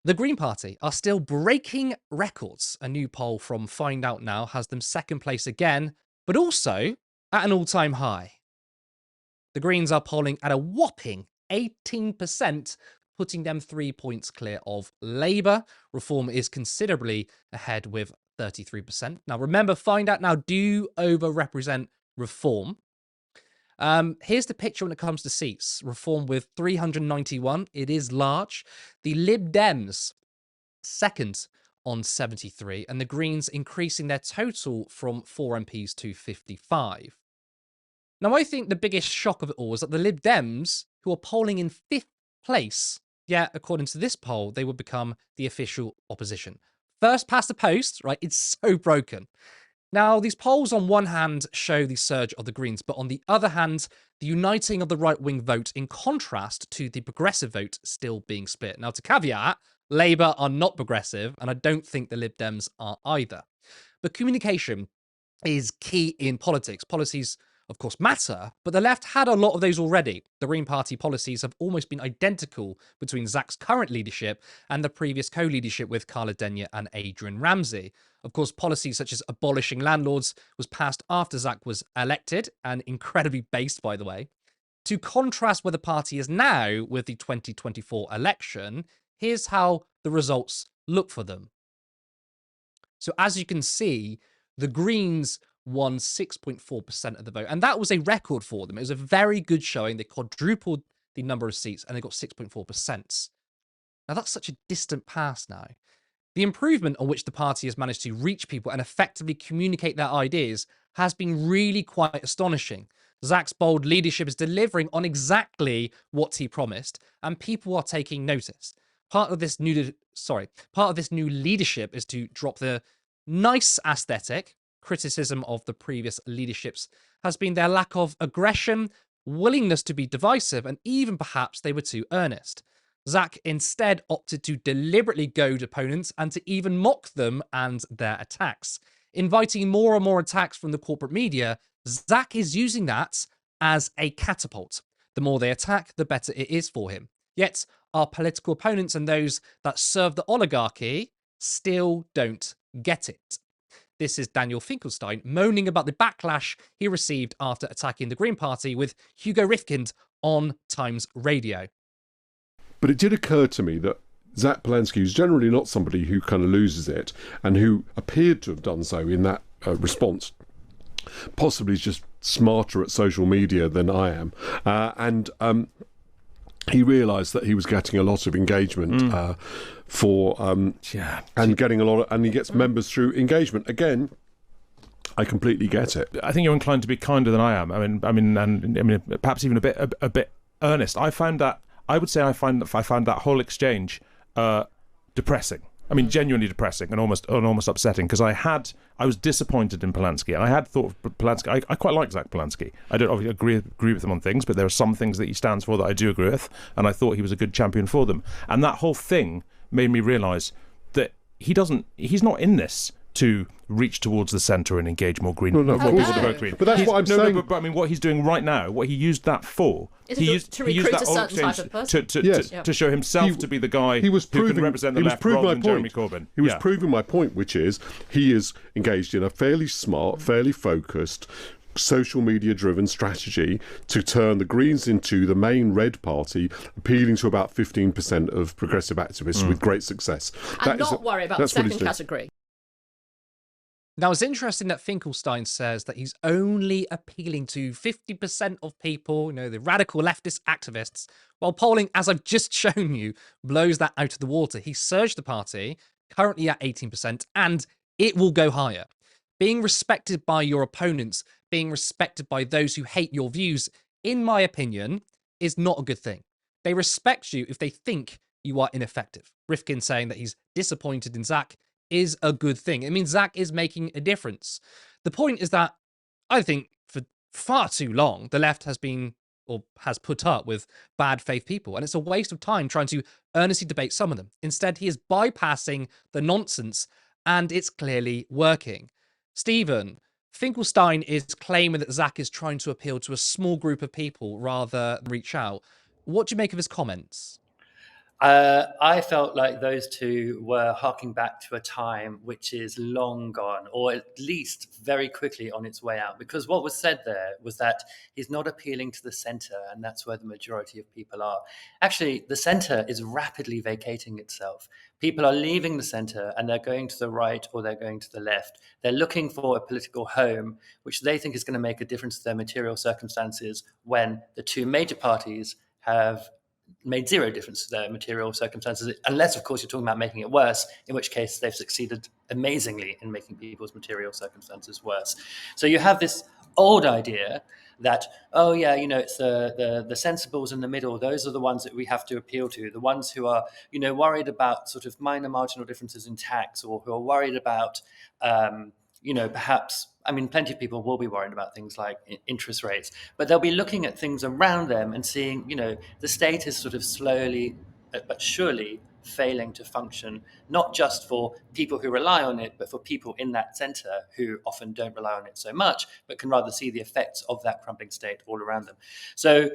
The Green Party are still breaking records. A new poll from Find Out Now has them second place again, but also at an all-time high. The Greens are polling at a whopping 18%, putting them 3 points clear of Labour. Reform is considerably ahead with 33%. Now, remember, Find Out Now do overrepresent Reform. Here's the picture when it comes to seats. Reform with 391. It is large. The Lib Dems, second on 73, and the Greens increasing their total from 4 MPs to 55. Now, I think the biggest shock of it all is that the Lib Dems, who are polling in 5th place, yet according to this poll, they would become the official opposition. First past the post, right? It's so broken. Now, these polls on one hand show the surge of the Greens, but on the other hand, the uniting of the right-wing vote in contrast to the progressive vote still being split. Now, to caveat, Labour are not progressive, and I don't think the Lib Dems are either. But communication is key in politics. Policies, of course, matter, but the left had a lot of those already. The Green Party policies have almost been identical between Zach's current leadership and the previous co-leadership with Carla Denyer and Adrian Ramsey. Of course, policies such as abolishing landlords was passed after Zach was elected, and incredibly based, by the way. To contrast where the party is now with the 2024 election, here's how the results look for them. So as you can see, the Greens won 6.4% of the vote, and that was a record for them. It was a very good showing. They quadrupled the number of seats, and they got 6.4%. Now, that's such a distant past now. The improvement on which the party has managed to reach people and effectively communicate their ideas has been really quite astonishing. Zach's bold leadership is delivering on exactly what he promised, and people are taking notice. Part of this new leadership is to drop the nice aesthetic. Criticism of the previous leaderships has been their lack of aggression, willingness to be divisive, and even perhaps they were too earnest. Zach instead opted to deliberately goad opponents and to even mock them and their attacks. Inviting more and more attacks from the corporate media, Zach is using that as a catapult. The more they attack, the better it is for him. Yet, our political opponents and those that serve the oligarchy still don't get it. This is Daniel Finkelstein moaning about the backlash he received after attacking the Green Party with Hugo Rifkind on Times Radio. But it did occur to me that Zach Palansky, who's generally not somebody who kind of loses it, and who appeared to have done so in that response, possibly is just smarter at social media than I am, and he realised that he was getting a lot of engagement and getting a lot of, and he gets members through engagement. Again, I completely get it. I think you're inclined to be kinder than I am. I mean, perhaps even a bit earnest. I found that whole exchange depressing. I mean, genuinely depressing and almost upsetting, because I was disappointed in Palansky, and I had thought of Palansky. I quite like Zach Palansky. I don't obviously agree with him on things, but there are some things that he stands for that I do agree with, and I thought he was a good champion for them. And that whole thing made me realise that he's not in this to reach towards the centre and engage more Green. No, but that's what I'm saying. But I mean, what he's doing right now, what he used that for, he used that whole exchange to show himself to be the guy who can represent the left rather than Jeremy Corbyn. He was proving my point, which is he is engaged in a fairly smart, fairly focused, social media driven strategy to turn the Greens into the main red party, appealing to about 15% of progressive activists with great success. And not worry about the second category. Now, it's interesting that Finkelstein says that he's only appealing to 50% of people, the radical leftist activists, while polling, as I've just shown you, blows that out of the water. He surged the party, currently at 18%, and it will go higher. Being respected by your opponents, being respected by those who hate your views, in my opinion, is not a good thing. They respect you if they think you are ineffective. Rifkin saying that he's disappointed in Zach is a good thing. It means Zach is making a difference. The point is that I think for far too long, the left has been or has put up with bad faith people, and it's a waste of time trying to earnestly debate some of them. Instead, he is bypassing the nonsense, and it's clearly working. Stephen, Finkelstein is claiming that Zach is trying to appeal to a small group of people rather than reach out. What do you make of his comments? I felt like those two were harking back to a time which is long gone, or at least very quickly on its way out. Because what was said there was that he's not appealing to the centre, and that's where the majority of people are. Actually, the centre is rapidly vacating itself. People are leaving the centre and they're going to the right or they're going to the left. They're looking for a political home which they think is going to make a difference to their material circumstances when the two major parties have made zero difference to their material circumstances, unless, of course, you're talking about making it worse, in which case they've succeeded amazingly in making people's material circumstances worse. So you have this old idea that, oh yeah, it's the sensibles in the middle. Those are the ones that we have to appeal to, the ones who are, worried about sort of minor marginal differences in tax, or who are worried about, perhaps, plenty of people will be worried about things like interest rates, but they'll be looking at things around them and seeing, the state is sort of slowly but surely failing to function, not just for people who rely on it, but for people in that center who often don't rely on it so much, but can rather see the effects of that crumbling state all around them. So,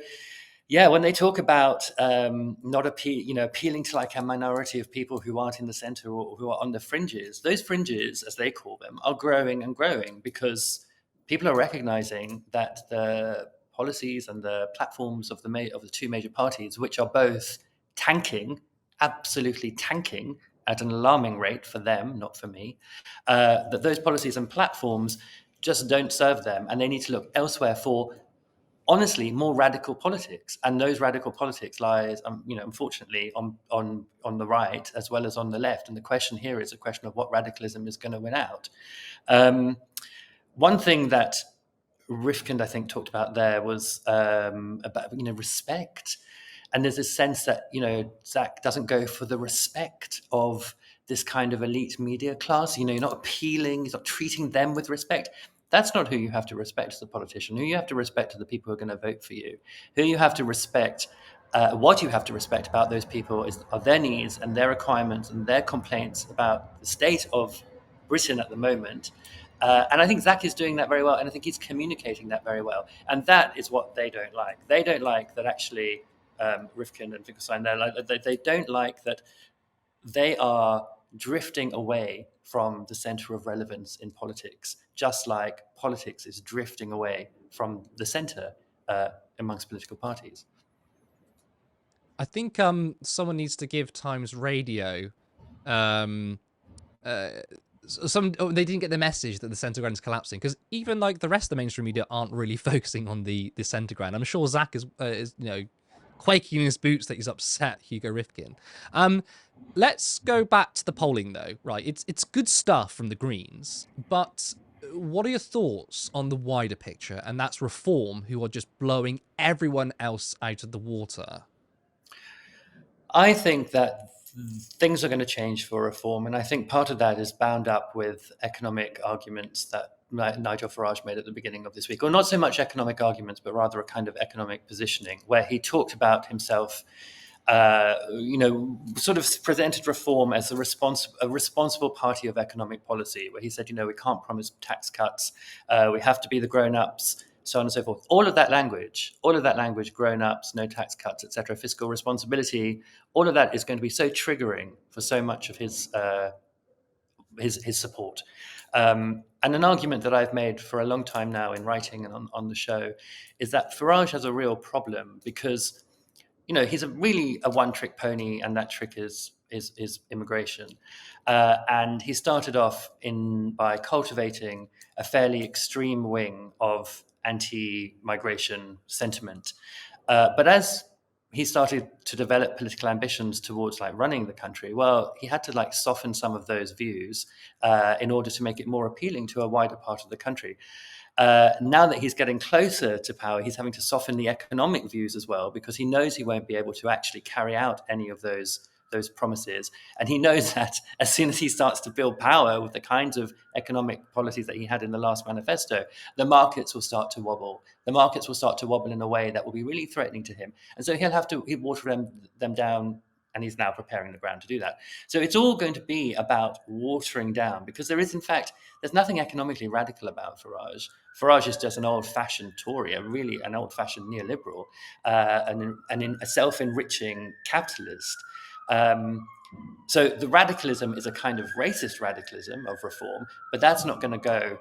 yeah, when they talk about not appealing to like a minority of people who aren't in the center or who are on the fringes, those fringes, as they call them, are growing and growing because people are recognizing that the policies and the platforms of the two major parties, which are both tanking, absolutely tanking at an alarming rate for them, not for me, that those policies and platforms just don't serve them, and they need to look elsewhere for, honestly, more radical politics. And those radical politics lies, unfortunately, on the right as well as on the left. And the question here is a question of what radicalism is going to win out. One thing that Rifkind, I think, talked about there was about respect. And there's this sense that Zach doesn't go for the respect of this kind of elite media class. You're not appealing, he's not treating them with respect. That's not who you have to respect as a politician. Who you have to respect are the people who are going to vote for you. Who you have to respect, what you have to respect about those people are their needs and their requirements and their complaints about the state of Britain at the moment. And I think Zach is doing that very well, and I think he's communicating that very well. And that is what they don't like. They don't like that actually, Rifkin and Finkelstein, they don't like that they are drifting away from the center of relevance in politics, just like politics is drifting away from the center amongst political parties. I think someone needs to give Times Radio they didn't get the message that the centre ground is collapsing, because even like the rest of the mainstream media aren't really focusing on the centre ground. I'm sure Zach is quaking in his boots that he's upset Hugo Rifkin. Let's go back to the polling though. Right, it's good stuff from the Greens, but what are your thoughts on the wider picture? And that's Reform, who are just blowing everyone else out of the water. I think that things are going to change for Reform, and I think part of that is bound up with economic arguments that Nigel Farage made at the beginning of this week, or not so much economic arguments, but rather a kind of economic positioning, where he talked about himself, sort of presented Reform as a responsible party of economic policy, where he said, we can't promise tax cuts, we have to be the grown-ups, so on and so forth. All of that language, grown-ups, no tax cuts, etc., fiscal responsibility, all of that is going to be so triggering for so much of his support. And an argument that I've made for a long time now in writing and on the show is that Farage has a real problem because, he's really a one-trick pony, and that trick is immigration. And he started off by cultivating a fairly extreme wing of anti-migration sentiment. But as he started to develop political ambitions towards running the country, well, he had to soften some of those views in order to make it more appealing to a wider part of the country. Now that he's getting closer to power, he's having to soften the economic views as well, because he knows he won't be able to actually carry out any of those promises. And he knows that as soon as he starts to build power with the kinds of economic policies that he had in the last manifesto, the markets will start to wobble. The markets will start to wobble in a way that will be really threatening to him. And so he'll water them down, and he's now preparing the ground to do that. So it's all going to be about watering down, because there's nothing economically radical about Farage. Farage is just an old-fashioned Tory, an old-fashioned neoliberal, and a self-enriching capitalist. So the radicalism is a kind of racist radicalism of reform, but that's not going to go.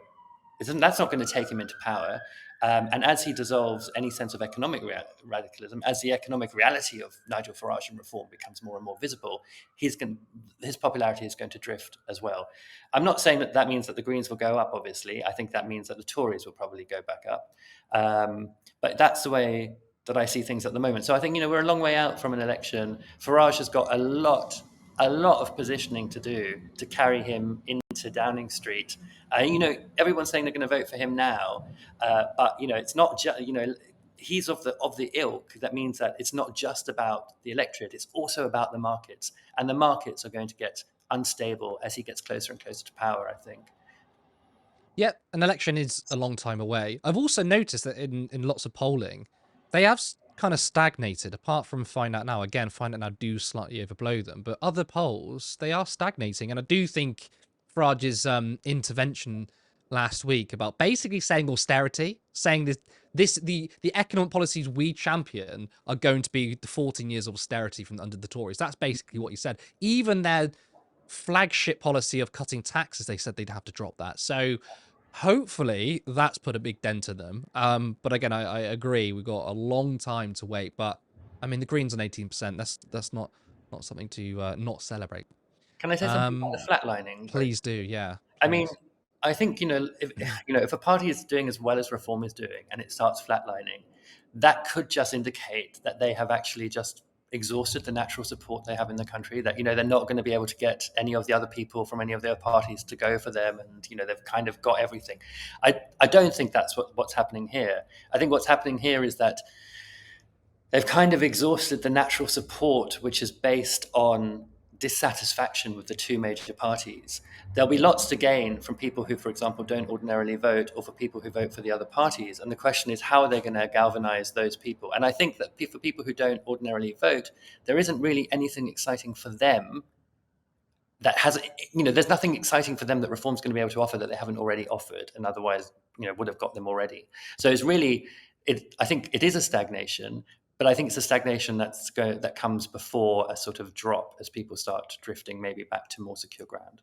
That's not going to take him into power. And as he dissolves any sense of economic radicalism, as the economic reality of Nigel Farage and reform becomes more and more visible, his popularity is going to drift as well. I'm not saying that means that the Greens will go up, obviously. I think that means that the Tories will probably go back up. But that's the way that I see things at the moment. So I think, we're a long way out from an election. Farage has got a lot of positioning to do to carry him into Downing Street. Everyone's saying they're going to vote for him now, but it's not just he's of the ilk. That means that it's not just about the electorate; it's also about the markets, and the markets are going to get unstable as he gets closer and closer to power, I think. Yep, an election is a long time away. I've also noticed that in lots of polling, they have kind of stagnated, apart from Find Out Now. Again, Find Out Now do slightly overblow them, but other polls, they are stagnating. And I do think Farage's intervention last week about basically saying austerity, saying the economic policies we champion are going to be the 14 years of austerity from under the Tories. That's basically what he said. Even their flagship policy of cutting taxes, they said they'd have to drop that. So hopefully that's put a big dent in them. But again, I agree, we've got a long time to wait. But I mean, the Greens on 18%, that's not something to not celebrate. Can I say something about the flatlining? Please do, yeah. I mean, I think, if a party is doing as well as Reform is doing and it starts flatlining, that could just indicate that they have actually just exhausted the natural support they have in the country, that, they're not going to be able to get any of the other people from any of the other parties to go for them. And, they've kind of got everything. I don't think that's what's happening here. I think what's happening here is that they've kind of exhausted the natural support, which is based on dissatisfaction with the two major parties. There'll be lots to gain from people who, for example, don't ordinarily vote, or for people who vote for the other parties. And the question is, how are they going to galvanize those people? And I think that for people who don't ordinarily vote, there isn't really anything exciting for them that has, there's nothing exciting for them that Reform's going to be able to offer that they haven't already offered, and otherwise, would have got them already. So it's really, I think it is a stagnation, but I think it's a stagnation that comes before a sort of drop as people start drifting maybe back to more secure ground.